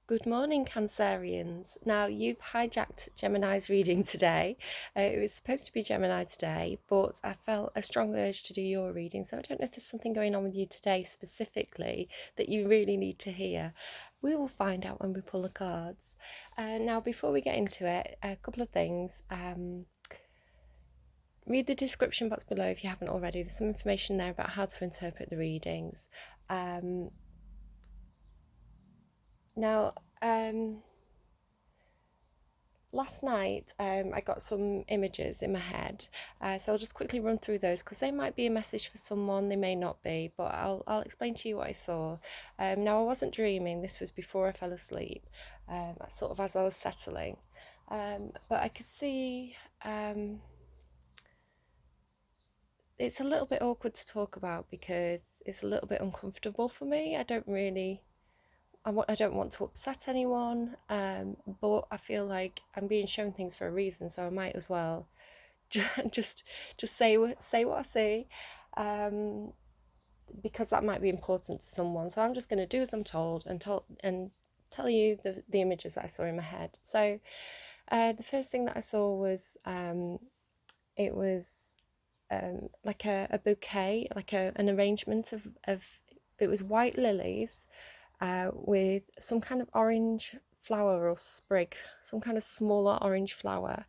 Good morning, Cancerians. Now, you've hijacked Gemini's reading today. It was supposed to be Gemini today, but I felt a strong urge to do your reading. So I don't know if there's something going on with you today specifically that you really need to hear. We will find out when we pull the cards. Now, before we get into it, a couple of things. Read the description box below if you haven't already. There's some information there about how to interpret the readings. Now, last night I got some images in my head, so I'll just quickly run through those because they might be a message for someone, they may not be, but I'll explain to you what I saw. Now, I wasn't dreaming, this was before I fell asleep, sort of as I was settling, but I could see it's a little bit awkward to talk about because it's a little bit uncomfortable for me. I don't want to upset anyone, but I feel like I'm being shown things for a reason, so I might as well just say what I see, because that might be important to someone. So I'm just going to do as I'm told and tell you the images that I saw in my head. So the first thing that I saw was it was like a bouquet, like an arrangement of it was white lilies with some kind of orange flower or sprig, some kind of smaller orange flower,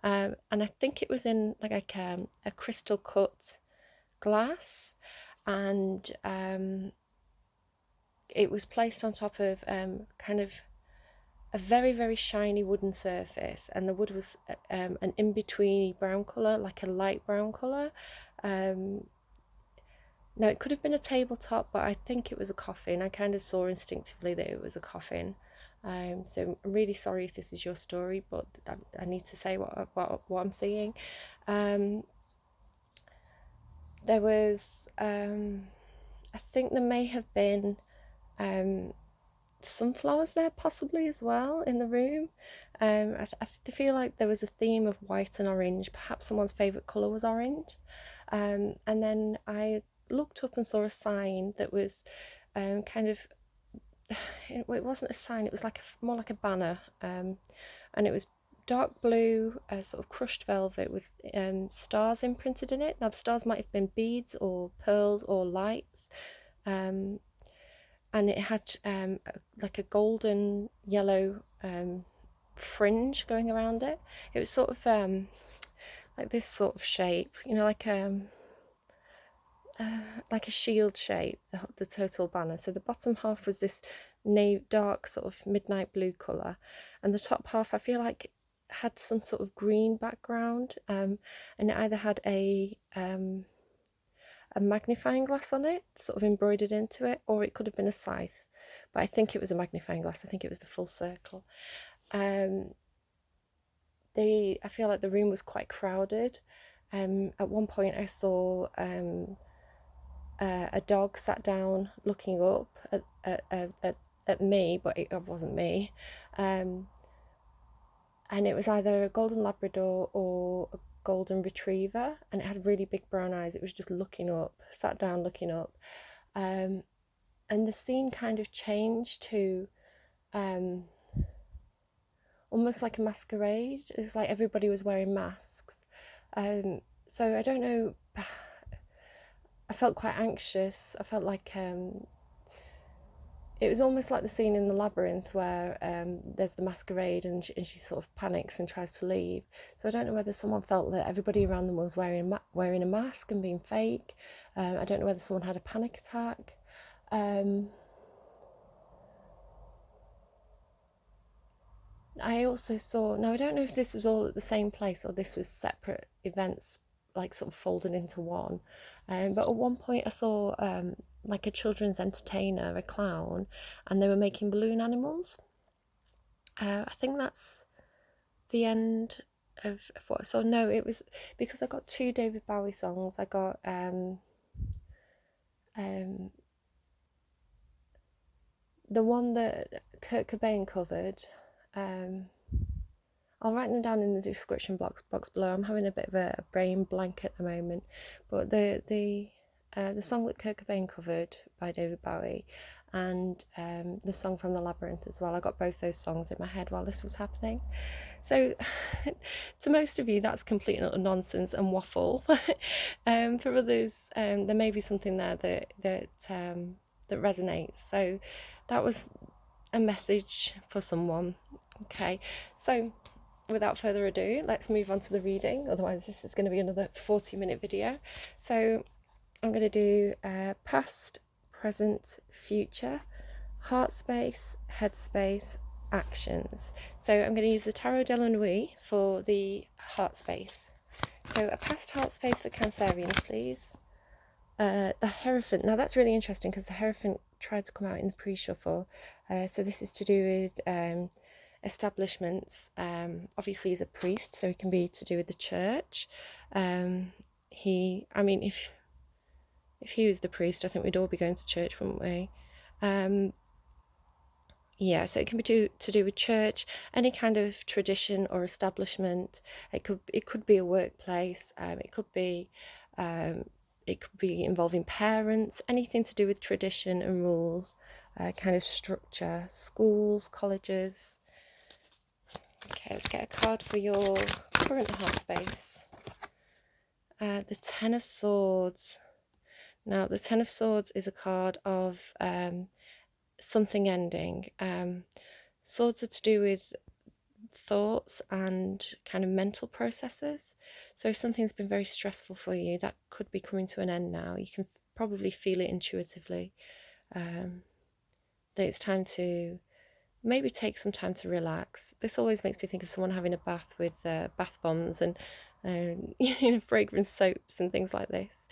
and I think it was in like a crystal cut glass, and it was placed on top of kind of a very shiny wooden surface, and the wood was an in-betweeny brown colour, like a light brown colour. Now, it could have been a tabletop, but I think it was a coffin. I kind of saw instinctively that it was a coffin. So I'm really sorry if this is your story, but I need to say what I'm seeing. There was, I think there may have been sunflowers there possibly as well in the room. I feel like there was a theme of white and orange. Perhaps someone's favourite colour was orange. And then I looked up and saw a sign that was kind of, it wasn't a sign, it was like more like a banner, and it was dark blue, sort of crushed velvet with stars imprinted in it. Now, the stars might have been beads or pearls or lights, and it had like a golden yellow fringe going around it. It was sort of like this sort of shape, like a shield shape, the total banner. So the bottom half was this dark sort of midnight blue colour, and the top half I feel like had some sort of green background, and it either had a magnifying glass on it, sort of embroidered into it, or it could have been a scythe. But I think it was a magnifying glass. I think it was the full circle. I feel like the room was quite crowded. At one point I saw a dog sat down looking up at me, but it wasn't me. And it was either a golden Labrador or a golden retriever, and it had really big brown eyes. It was just looking up, sat down looking up. And the scene kind of changed to almost like a masquerade. It's like everybody was wearing masks. So I don't know, I felt quite anxious. I felt like it was almost like the scene in the labyrinth where there's the masquerade and she sort of panics and tries to leave. So I don't know whether someone felt that everybody around them was wearing a mask and being fake. I don't know whether someone had a panic attack. I also saw, now I don't know if this was all at the same place or this was separate events, like sort of folded into one, but at one point I saw like a children's entertainer, a clown, and they were making balloon animals. I think that's the end of what I saw. No, it was because I got two David Bowie songs. I got the one that Kurt Cobain covered. I'll write them down in the description box below. I'm having a bit of a brain blank at the moment, but the song that Kurt Cobain covered by David Bowie, and the song from the Labyrinth as well. I got both those songs in my head while this was happening. So to most of you, that's complete nonsense and waffle. For others, there may be something there that resonates. So that was a message for someone. Okay, so without further ado, let's move on to the reading. Otherwise, this is going to be another 40-minute video. So I'm going to do past, present, future, heart space, head space, actions. So I'm going to use the Tarot de la Nuit for the heart space. So a past heart space for Cancerians, please. The Hierophant. Now that's really interesting because the Hierophant tried to come out in the pre-shuffle. So this is to do with establishments. Obviously he's a priest, so he can be to do with the church. If he was the priest, I think we'd all be going to church, wouldn't we? Yeah, so it can be to do with church, any kind of tradition or establishment. It could be a workplace. It could be involving parents. Anything to do with tradition and rules, kind of structure. Schools, colleges. Okay, let's get a card for your current heart space. The Ten of Swords. Now, the Ten of Swords is a card of something ending. Swords are to do with thoughts and kind of mental processes. So if something's been very stressful for you, that could be coming to an end now. You can probably feel it intuitively, that it's time to maybe take some time to relax. This always makes me think of someone having a bath with bath bombs and fragrance soaps and things like this.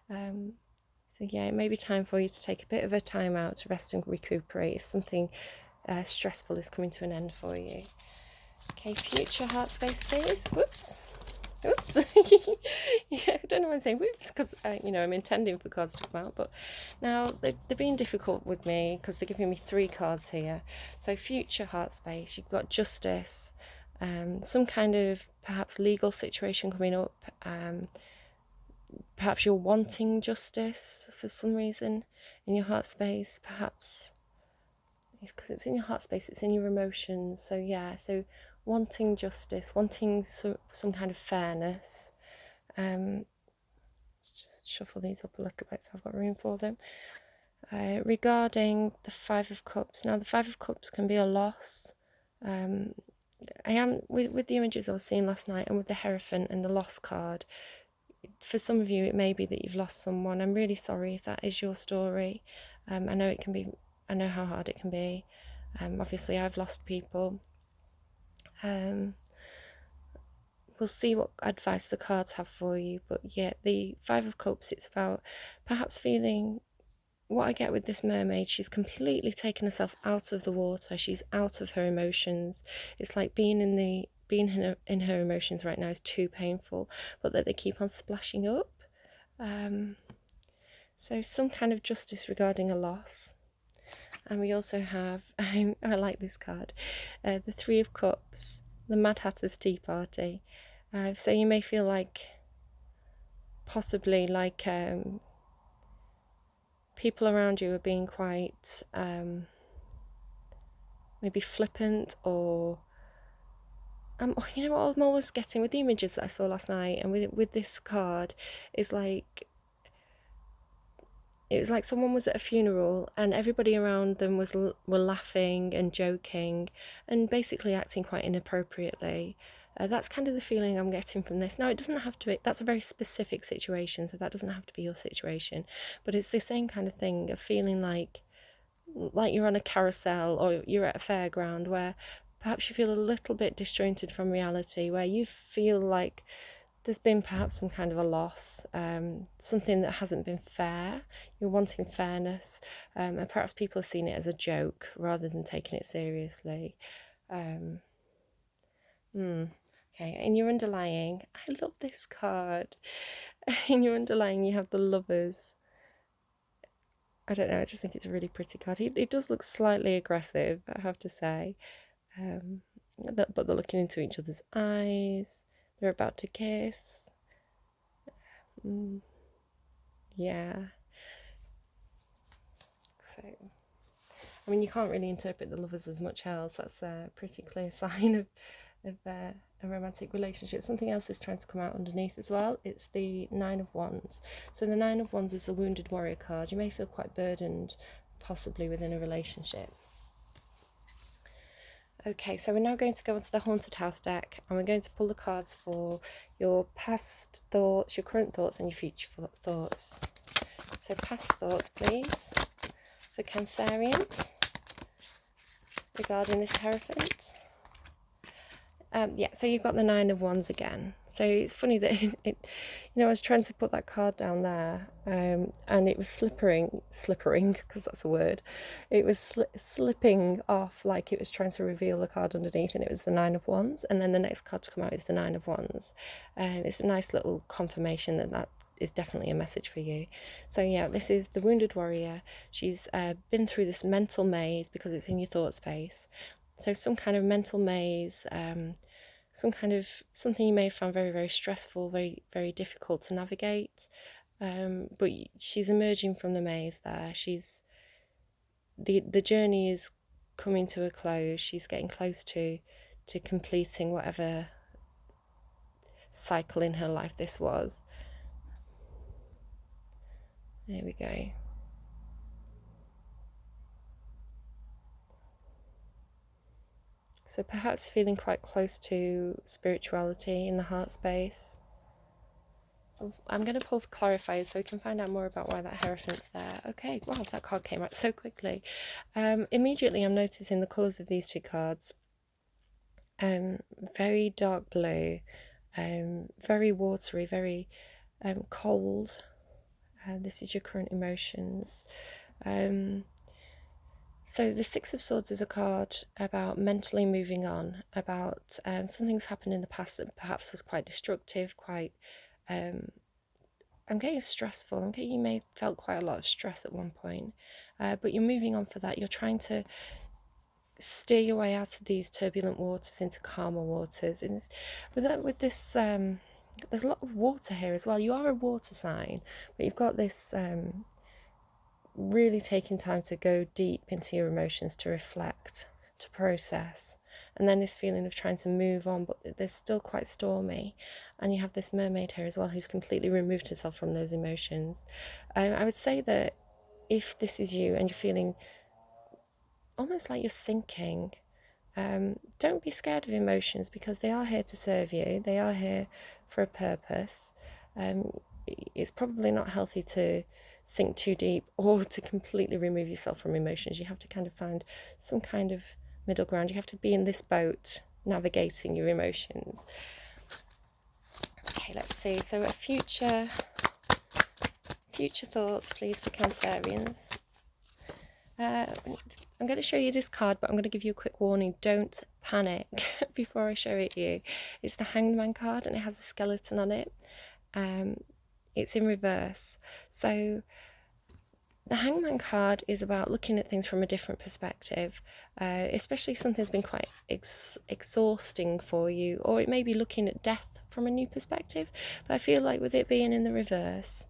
So yeah, it may be time for you to take a bit of a time out to rest and recuperate if something stressful is coming to an end for you. Okay, future heart space, please. Whoops. Yeah, I don't know why I'm saying whoops, because I'm intending for cards to come out, but now they're being difficult with me because they're giving me 3 cards here. So future heart space, you've got justice, some kind of perhaps legal situation coming up. Perhaps you're wanting justice for some reason in your heart space. Perhaps it's because it's in your heart space, it's in your emotions. So yeah, so wanting justice, wanting some kind of fairness. Just shuffle these up a little bit so I've got room for them. Regarding the Five of Cups. Now the Five of Cups can be a loss. I am with the images I was seeing last night and with the Hierophant and the loss card. For some of you, it may be that you've lost someone. I'm really sorry if that is your story. I know how hard it can be. Obviously, I've lost people. We'll see what advice the cards have for you. But yeah, the Five of Cups, it's about perhaps feeling what I get with this mermaid. She's completely taken herself out of the water. She's out of her emotions. It's like being in her emotions right now is too painful, but that they keep on splashing up. So some kind of justice regarding a loss. And we also have, I like this card, the Three of Cups, the Mad Hatter's Tea Party. So you may feel like, possibly like people around you are being quite maybe flippant, or what I'm always getting with the images that I saw last night and with this card is like, it was like someone was at a funeral and everybody around them were laughing and joking and basically acting quite inappropriately. That's kind of the feeling I'm getting from this. Now, it doesn't have to be, that's a very specific situation, so that doesn't have to be your situation, but it's the same kind of thing of feeling like you're on a carousel or you're at a fairground where perhaps you feel a little bit disjointed from reality, where you feel like there's been perhaps some kind of a loss, something that hasn't been fair. You're wanting fairness, and perhaps people are seeing it as a joke rather than taking it seriously. Okay, in your underlying, I love this card. In your underlying, you have the Lovers. I don't know, I just think it's a really pretty card. It does look slightly aggressive, I have to say. But they're looking into each other's eyes. They're about to kiss. Yeah. So I mean, you can't really interpret the lovers as much else. That's a pretty clear sign of a romantic relationship. Something else is trying to come out underneath as well. It's the Nine of Wands. So the Nine of Wands is the wounded warrior card. You may feel quite burdened, possibly within a relationship. Okay, so we're now going to go onto the Haunted House deck, and we're going to pull the cards for your past thoughts, your current thoughts, and your future thoughts. So past thoughts, please, for Cancerians regarding this Hierophant. Yeah, so you've got the Nine of Wands again. So it's funny that I was trying to put that card down there, and it was slippering, because that's a word. It was slipping off, like it was trying to reveal the card underneath, and it was the Nine of Wands. And then the next card to come out is the Nine of Wands. It's a nice little confirmation that is definitely a message for you. So yeah, this is the Wounded Warrior. She's been through this mental maze because it's in your thought space. So some kind of mental maze, something you may have found very, very stressful, very, very difficult to navigate. But she's emerging from the maze there. The journey is coming to a close. She's getting close to completing whatever cycle in her life this was. There we go. So perhaps feeling quite close to spirituality in the heart space. I'm going to pull for clarifiers so we can find out more about why that Hierophant's there. Okay, wow, that card came out so quickly. Immediately I'm noticing the colours of these two cards. Very dark blue, very watery, very cold. This is your current emotions. So the Six of Swords is a card about mentally moving on, about something's happened in the past that perhaps was quite destructive, quite, I'm getting stressful. I'm getting you may have felt quite a lot of stress at one point, but you're moving on for that. You're trying to steer your way out of these turbulent waters into calmer waters. And with this, there's a lot of water here as well. You are a water sign, but you've got this really taking time to go deep into your emotions, to reflect, to process, and then this feeling of trying to move on, but they're still quite stormy. And you have this mermaid here as well who's completely removed herself from those emotions. I would say that if this is you and you're feeling almost like you're sinking, don't be scared of emotions, because they are here to serve you. They are here for a purpose. It's probably not healthy to sink too deep or to completely remove yourself from emotions. You have to kind of find some kind of middle ground. You have to be in this boat navigating your emotions. Okay, let's see. So a future thoughts, please, for Cancerians. I'm going to show you this card, but I'm going to give you a quick warning. Don't panic before I show it you. It's the Hanged Man card, and it has a skeleton on it. It's in reverse. So the Hangman card is about looking at things from a different perspective, especially if something's been quite exhausting for you, or it may be looking at death from a new perspective. But I feel like with it being in the reverse,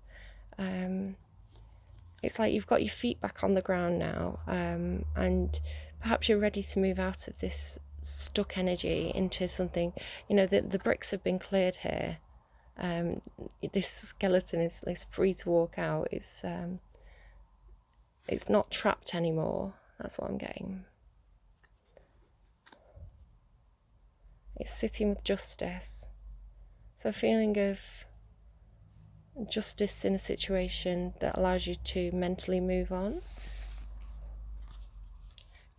it's like you've got your feet back on the ground now, and perhaps you're ready to move out of this stuck energy into something, the bricks have been cleared here. This skeleton is free to walk out. It's not trapped anymore. That's what I'm getting. It's sitting with justice. So a feeling of justice in a situation that allows you to mentally move on.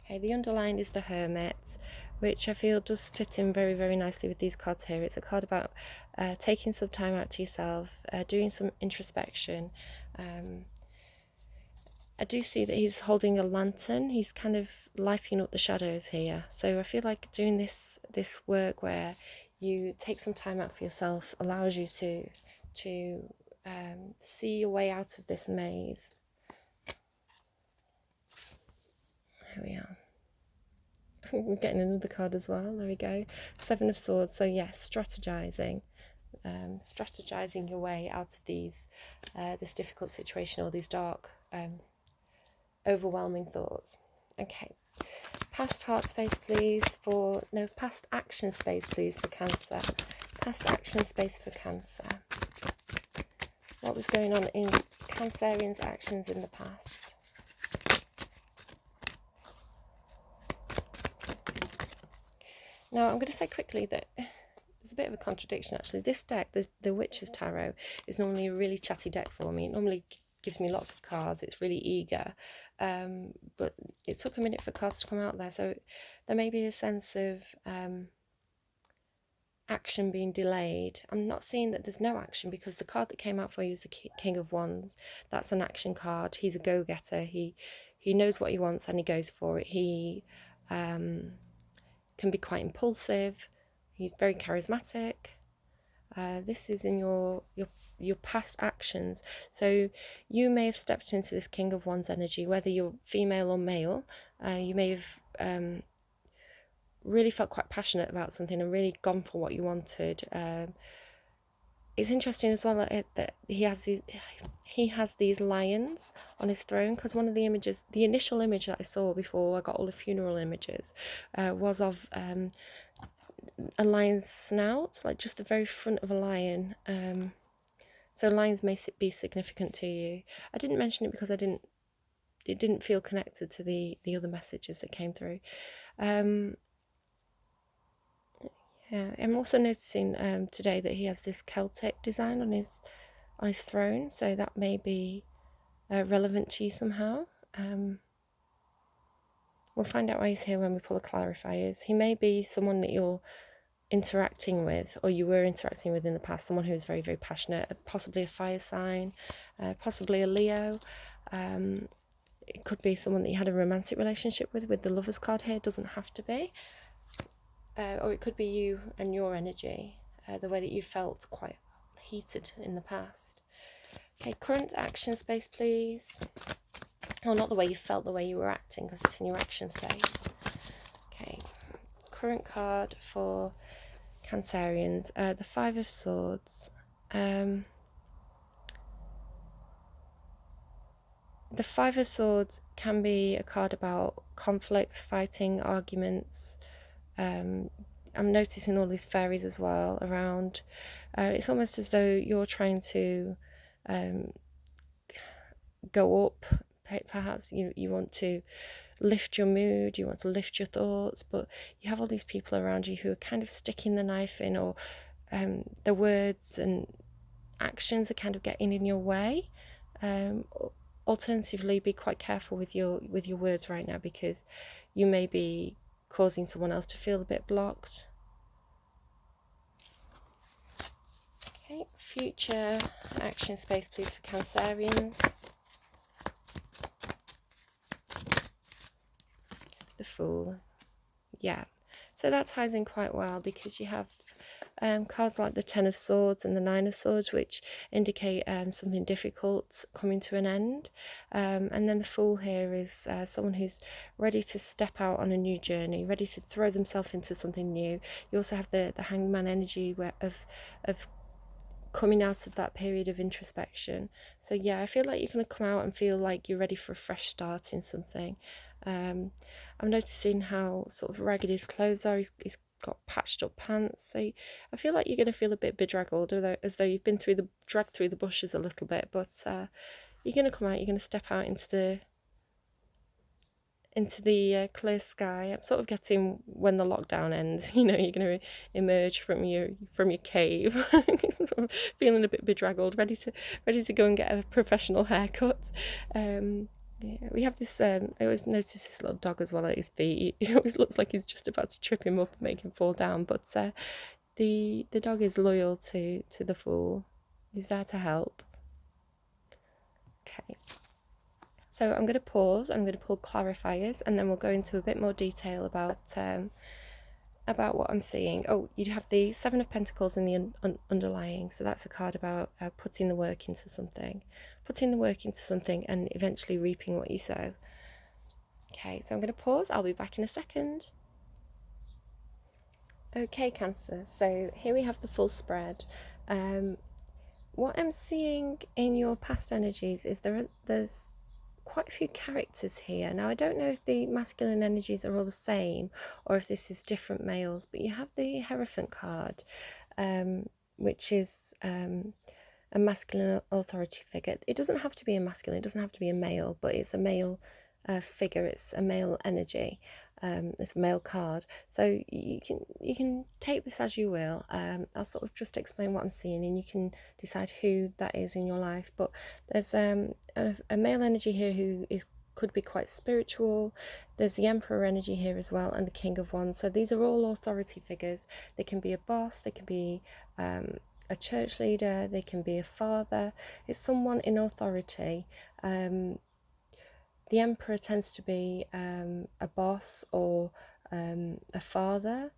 Okay, the underline is the Hermit, which I feel does fit in very, very nicely with these cards here. It's a card about taking some time out to yourself, doing some introspection. I do see that he's holding a lantern. He's kind of lighting up the shadows here. So I feel like doing this work where you take some time out for yourself allows you to see your way out of this maze. There we are. We're getting another card as well. There we go. Seven of Swords. So yes, strategizing. Strategizing your way out of this difficult situation, or these dark, overwhelming thoughts. Okay. Past heart space, please, past action space, please, for Cancer. Past action space for Cancer. What was going on in Cancerians' actions in the past? Now, I'm going to say quickly that there's a bit of a contradiction, actually. This deck, the Witch's Tarot, is normally a really chatty deck for me. It normally gives me lots of cards. It's really eager. But it took a minute for cards to come out there. So there may be a sense of action being delayed. I'm not seeing that there's no action, because the card that came out for you is the King of Wands. That's an action card. He's a go-getter. He knows what he wants and he goes for it. He can be quite impulsive. He's very charismatic. This is in your past actions. So you may have stepped into this King of Wands energy, whether you're female or male. You may have really felt quite passionate about something and really gone for what you wanted. It's interesting as well that he has these lions on his throne, because one of the images, the initial image that I saw before I got all the funeral images, was of a lion's snout, like just the very front of a lion. So lions may be significant to you. I didn't mention it because it didn't feel connected to the other messages that came through. Yeah, I'm also noticing today that he has this Celtic design on his throne, so that may be relevant to you somehow. We'll find out why he's here when we pull the clarifiers. He may be someone that you're interacting with, or you were interacting with in the past, someone who's very, very passionate, possibly a fire sign, possibly a Leo. It could be someone that you had a romantic relationship with the Lovers card here. It doesn't have to be. Or it could be you and your energy, the way that you felt quite heated in the past. Okay, current action space, please. Or not the way you felt, the way you were acting, because it's in your action space. Okay, current card for Cancerians, the Five of Swords. The Five of Swords can be a card about conflict, fighting, arguments. I'm noticing all these fairies as well around. It's almost as though you're trying to go up. Perhaps you want to lift your mood, you want to lift your thoughts, but you have all these people around you who are kind of sticking the knife in, or the words and actions are kind of getting in your way. Alternatively, be quite careful with your words right now, because you may be causing someone else to feel a bit blocked. Okay, future action space, please, for Cancerians. The Fool. Yeah, so that ties in quite well, because you have cards like the Ten of Swords and the Nine of Swords, which indicate something difficult coming to an end. And then the Fool here is someone who's ready to step out on a new journey, ready to throw themselves into something new. You also have the Hangman energy of coming out of that period of introspection. So yeah, I feel like you're going to come out and feel like you're ready for a fresh start in something. I'm noticing how sort of ragged his clothes are. He's got patched up pants, so I feel like you're going to feel a bit bedraggled, as though you've been dragged through the bushes a little bit, but you're going to come out, you're going to step out into the clear sky. I'm sort of getting, when the lockdown ends, you're going to emerge from your cave, sort of feeling a bit bedraggled, ready to go and get a professional haircut. Yeah, we have this. I always notice this little dog as well at his feet. He always looks like he's just about to trip him up and make him fall down. But the dog is loyal to the Fool. He's there to help. Okay. So I'm going to pause. I'm going to pull clarifiers, and then we'll go into a bit more detail about what I'm seeing. Oh, you have the Seven of Pentacles in the underlying. So that's a card about putting the work into something. And eventually reaping what you sow. Okay, so I'm going to pause. I'll be back in a second. Okay, Cancer, so here we have the full spread. What I'm seeing in your past energies is there's quite a few characters here. Now, I don't know if the masculine energies are all the same or if this is different males, but you have the Hierophant card, which is a masculine authority figure. It doesn't have to be a masculine, it doesn't have to be a male, but it's a male figure, it's a male energy, it's a male card. So you can take this as you will. I'll sort of just explain what I'm seeing, and you can decide who that is in your life. But there's a male energy here who could be quite spiritual. There's the Emperor energy here as well, and the King of Wands. So these are all authority figures. They can be a boss, they can be a church leader, they can be a father. It's someone in authority. The Emperor tends to be a boss or a father.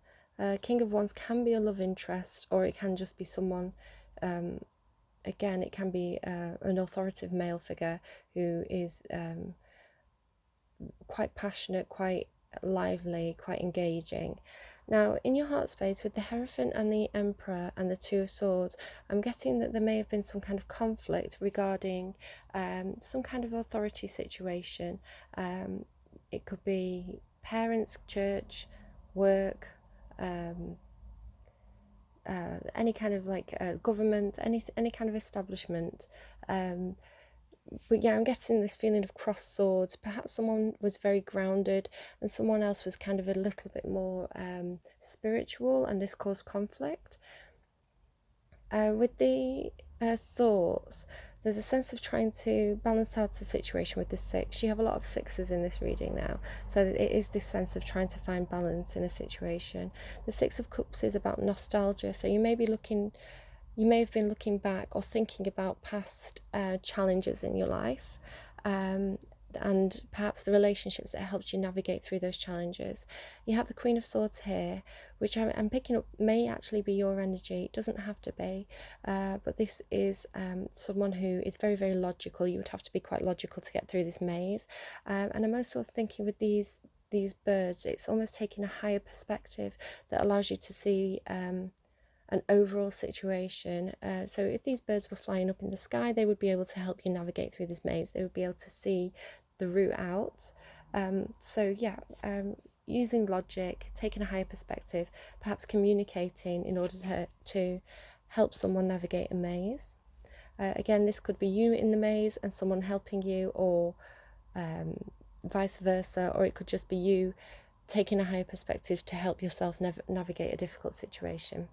King of Wands can be a love interest, or it can just be someone, again, it can be an authoritative male figure who is quite passionate, quite lively, quite engaging. Now, in your heart space, with the Hierophant and the Emperor and the Two of Swords, I'm getting that there may have been some kind of conflict regarding some kind of authority situation. It could be parents, church, work, any kind of like government, any kind of establishment. But yeah, I'm getting this feeling of crossed swords. Perhaps someone was very grounded and someone else was kind of a little bit more spiritual, and this caused conflict. With the thoughts, there's a sense of trying to balance out the situation with the six. You have a lot of sixes in this reading now, so it is this sense of trying to find balance in a situation. The Six of Cups is about nostalgia, so you may have been looking back or thinking about past challenges in your life, and perhaps the relationships that helped you navigate through those challenges. You have the Queen of Swords here, which I'm picking up may actually be your energy. It doesn't have to be, but this is someone who is very, very logical. You would have to be quite logical to get through this maze. And I'm also thinking with these birds, it's almost taking a higher perspective that allows you to see an overall situation. So if these birds were flying up in the sky, they would be able to help you navigate through this maze. They would be able to see the route out. So yeah, using logic, taking a higher perspective, perhaps communicating in order to help someone navigate a maze. Again, this could be you in the maze and someone helping you, or vice versa, or it could just be you taking a higher perspective to help yourself navigate a difficult situation.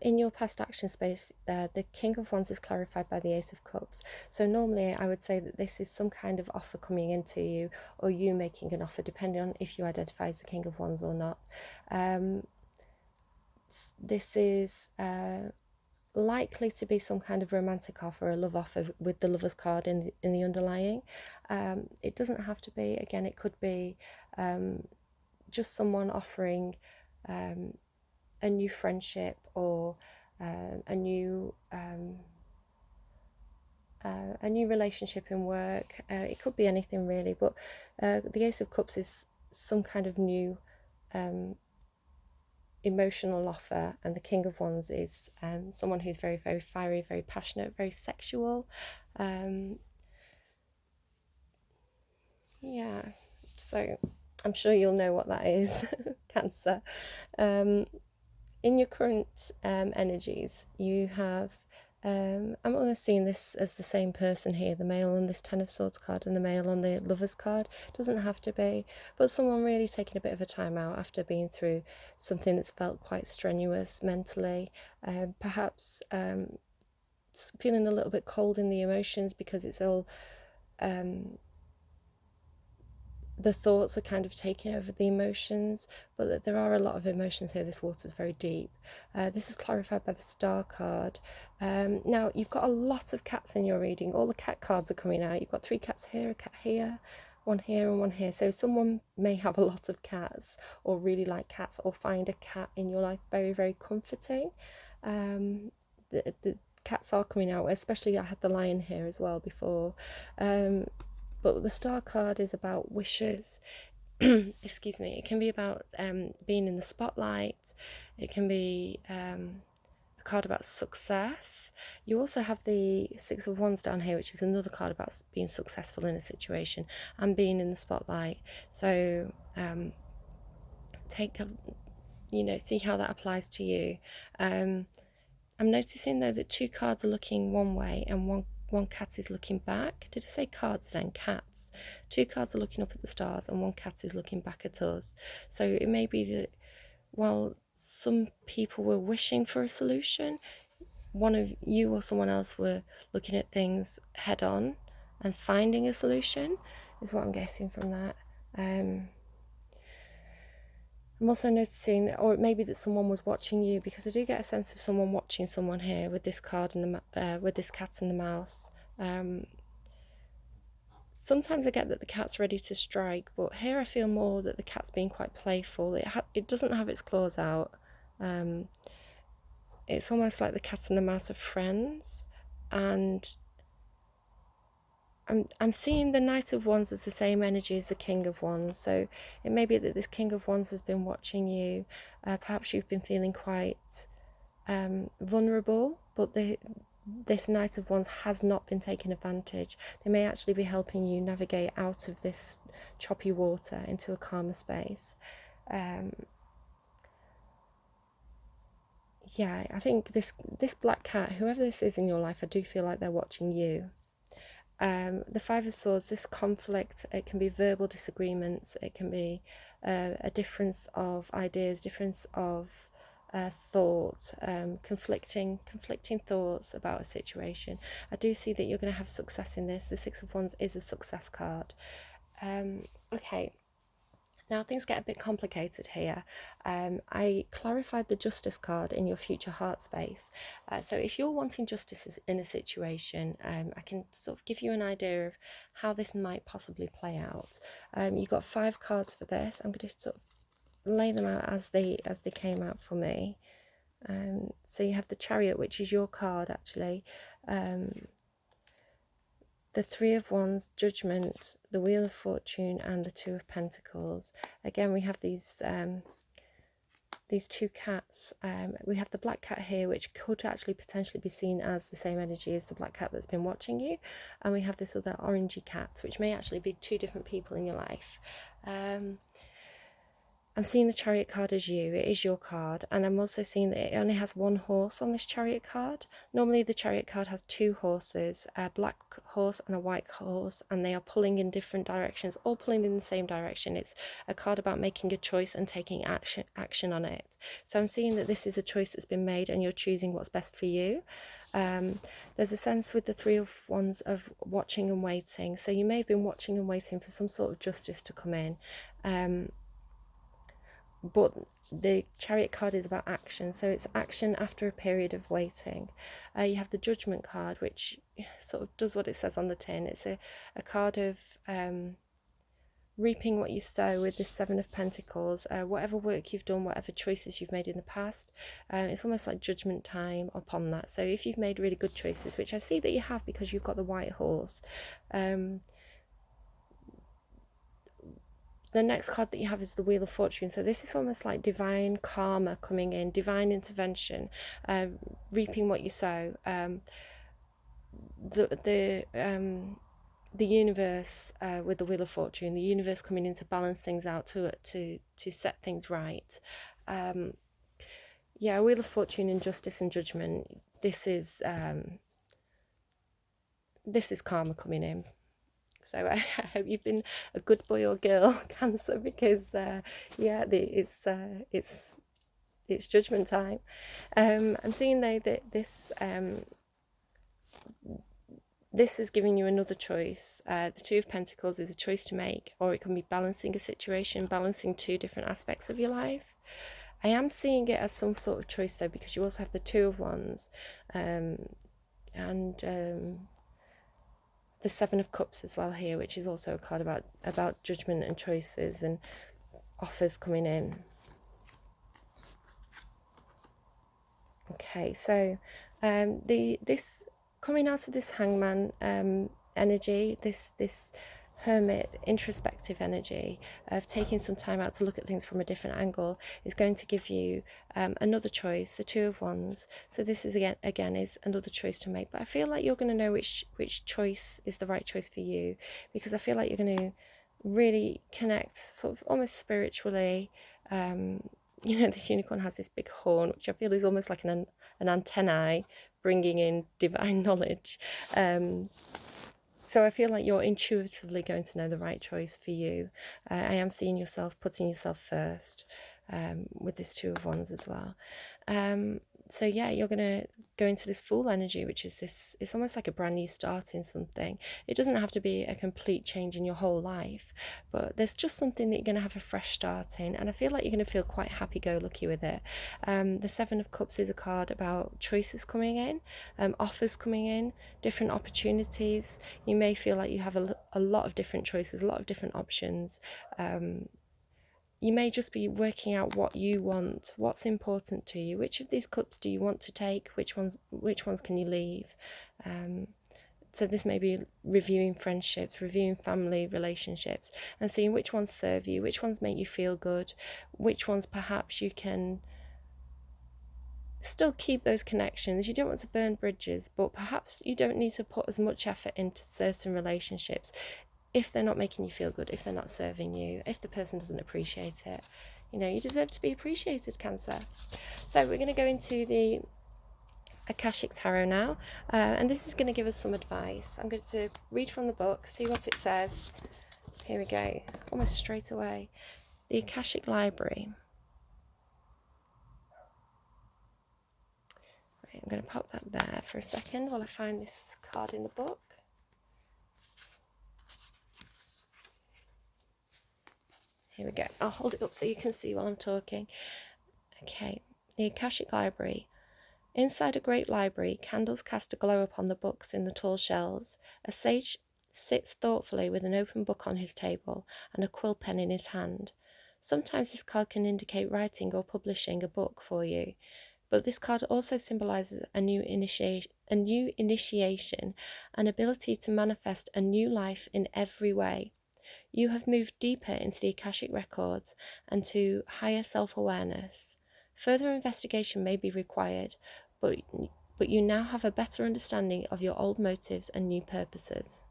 In your past action space, the King of Wands is clarified by the Ace of Cups. So normally I would say that this is some kind of offer coming into you, or you making an offer, depending on if you identify as the King of Wands or not. This is likely to be some kind of romantic offer, a love offer with the Lover's card in the underlying. It doesn't have to be. Again, it could be just someone offering a new friendship, or a new relationship in work. It could be anything really, but the Ace of Cups is some kind of new emotional offer, and the King of Wands is someone who's very, very fiery, very passionate, very sexual. Yeah, so I'm sure you'll know what that is. Cancer. In your current energies, you have, I'm almost seeing this as the same person here, the male on this Ten of Swords card and the male on the Lover's card. It doesn't have to be, but someone really taking a bit of a time out after being through something that's felt quite strenuous mentally, perhaps feeling a little bit cold in the emotions because it's all the thoughts are kind of taking over the emotions, but there are a lot of emotions here. This water's very deep. This is clarified by the Star card. Now, you've got a lot of cats in your reading. All the cat cards are coming out. You've got 3 cats here, a cat here, one here and one here. So someone may have a lot of cats, or really like cats, or find a cat in your life very, very comforting. The cats are coming out, especially I had the lion here as well before. But the Star card is about wishes. Excuse me. It can be about being in the spotlight. It can be a a card about success. You also have the Six of Wands down here, which is another card about being successful in a situation and being in the spotlight. So see how that applies to you. I'm noticing though that two cards are looking one way and one cat is looking back. Did I say cards then? Cats. Two cards are looking up at the stars and one cat is looking back at us. So it may be that while some people were wishing for a solution, one of you or someone else were looking at things head on and finding a solution, is what I'm guessing from that. I'm also noticing, or it may be that someone was watching you, because I do get a sense of someone watching someone here with this card and with this cat and the mouse. Sometimes I get that the cat's ready to strike, but here I feel more that the cat's being quite playful. It doesn't have its claws out. It's almost like the cat and the mouse are friends, and I'm seeing the Knight of Wands as the same energy as the King of Wands. So it may be that this King of Wands has been watching you. Perhaps you've been feeling quite vulnerable, but this Knight of Wands has not been taking advantage. They may actually be helping you navigate out of this choppy water into a calmer space. Yeah, I think this black cat, whoever this is in your life, I do feel like they're watching you. The Five of Swords, this conflict, it can be verbal disagreements, it can be a difference of ideas, difference of thought, conflicting thoughts about a situation. I do see that you're going to have success in this. The Six of Wands is a success card. Okay. Now things get a bit complicated here. I clarified the Justice card in your future heart space. So if you're wanting justice in a situation, I can sort of give you an idea of how this might possibly play out. You've got 5 cards for this. I'm going to sort of lay them out as they came out for me. So you have the Chariot, which is your card actually. The Three of Wands, Judgment, the Wheel of Fortune, and the Two of Pentacles. Again, we have these 2 cats. We have the black cat here, which could actually potentially be seen as the same energy as the black cat that's been watching you. And we have this other orangey cat, which may actually be 2 different people in your life. I'm seeing the Chariot card as you. It is your card. And I'm also seeing that it only has 1 horse on this Chariot card. Normally the Chariot card has 2 horses, a black horse and a white horse, and they are pulling in different directions, all pulling in the same direction. It's a card about making a choice and taking action on it. So I'm seeing that this is a choice that's been made and you're choosing what's best for you. There's a sense with the Three of Wands of watching and waiting. So you may have been watching and waiting for some sort of justice to come in. But the Chariot card is about action, so it's action after a period of waiting. You have the Judgment card, which sort of does what it says on the tin. It's a card of reaping what you sow with the Seven of Pentacles. Whatever work you've done, whatever choices you've made in the past, it's almost like judgment time upon that. So if you've made really good choices, which I see that you have because you've got the white horse, the next card that you have is the Wheel of Fortune. So this is almost like divine karma coming in, divine intervention, reaping what you sow. The universe, with the Wheel of Fortune, the universe coming in to balance things out, to set things right. Wheel of Fortune, injustice and judgment. This is karma coming in. So I hope you've been a good boy or girl, Cancer, because it's judgment time. I'm seeing though that this is giving you another choice. The Two of Pentacles is a choice to make, or it can be balancing a situation, balancing 2 different aspects of your life. I am seeing it as some sort of choice though, because you also have the Two of Wands, the Seven of Cups as well here, which is also a card about judgment and choices and offers coming in. Okay, so this coming out of this Hangman energy, this hermit, introspective energy of taking some time out to look at things from a different angle is going to give you another choice, the Two of Wands. So this is again is another choice to make, but I feel like you're going to know which choice is the right choice for you, because I feel like you're going to really connect sort of almost spiritually. This unicorn has this big horn, which I feel is almost like an antennae bringing in divine knowledge. So I feel like you're intuitively going to know the right choice for you. I am seeing yourself putting yourself first with this Two of Wands as well. So yeah, you're going to go into this Fool energy, which is this, it's almost like a brand new start in something. It doesn't have to be a complete change in your whole life, but there's just something that you're going to have a fresh start in, and I feel like you're going to feel quite happy-go-lucky with it. The Seven of Cups is a card about choices coming in, offers coming in, different opportunities. You may feel like you have a lot of different choices, a lot of different options. You may just be working out what you want, what's important to you. Which of these cups do you want to take? Which ones can you leave? So this may be reviewing friendships, reviewing family relationships, and seeing which ones serve you, which ones make you feel good, which ones perhaps you can still keep those connections. You don't want to burn bridges, but perhaps you don't need to put as much effort into certain relationships if they're not making you feel good, if they're not serving you, if the person doesn't appreciate it. You deserve to be appreciated, Cancer. So we're going to go into the Akashic Tarot now, and this is going to give us some advice. I'm going to read from the book, see what it says. Here we go, almost straight away. The Akashic Library. Right, I'm going to pop that there for a second while I find this card in the book. Here we go. I'll hold it up so you can see while I'm talking. Okay, the Akashic Library. Inside a great library, candles cast a glow upon the books in the tall shelves. A sage sits thoughtfully with an open book on his table and a quill pen in his hand. Sometimes this card can indicate writing or publishing a book for you, but this card also symbolises a new initiation, an ability to manifest a new life in every way. You have moved deeper into the Akashic records and to higher self-awareness. Further investigation may be required, but you now have a better understanding of your old motives and new purposes.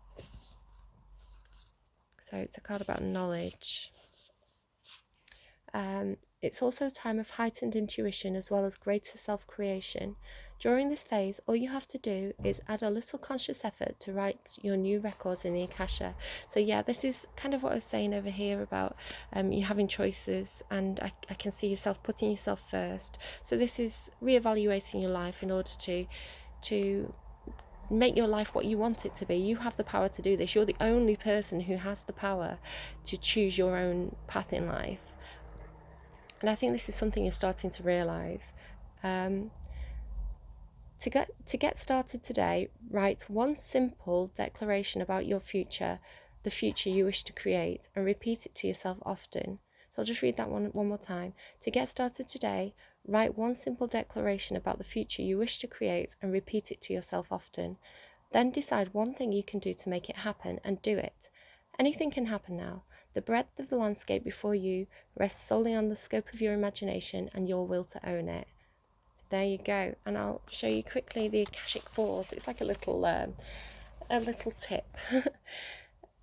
So it's a card about knowledge. It's also a time of heightened intuition as well as greater self-creation. During this phase, all you have to do is add a little conscious effort to write your new records in the Akasha. So yeah, this is kind of what I was saying over here about you having choices, and I can see yourself putting yourself first. So this is reevaluating your life in order to make your life what you want it to be. You have the power to do this. You're the only person who has the power to choose your own path in life. And I think this is something you're starting to realise. To get started today, write one simple declaration about your future, the future you wish to create, and repeat it to yourself often. So I'll just read that one more time. To get started today, write one simple declaration about the future you wish to create and repeat it to yourself often. Then decide one thing you can do to make it happen and do it. Anything can happen now. The breadth of the landscape before you rests solely on the scope of your imagination and your will to own it. So there you go. And I'll show you quickly the Akashic Force. It's like a little tip.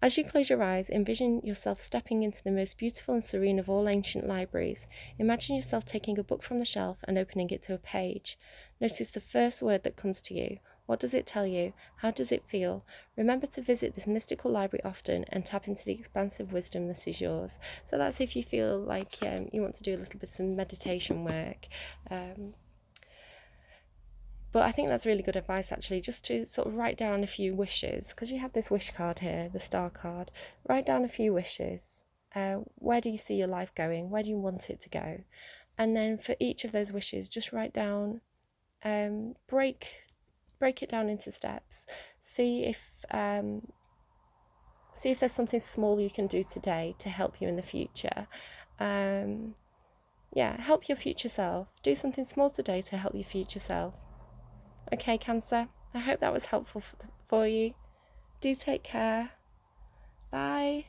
As you close your eyes, envision yourself stepping into the most beautiful and serene of all ancient libraries. Imagine yourself taking a book from the shelf and opening it to a page. Notice the first word that comes to you. What does it tell you? How does it feel? Remember to visit this mystical library often and tap into the expansive wisdom that is yours. So that's if you feel like you want to do a little bit of meditation work. But I think that's really good advice, actually, just to sort of write down a few wishes, because you have this wish card here, the star card. Write down a few wishes. Where do you see your life going? Where do you want it to go? And then for each of those wishes, just write down, break it down into steps. See if there's something small you can do today to help you in the future. Help your future self. Do something small today to help your future self. Okay, Cancer, I hope that was helpful for you. Do take care. Bye.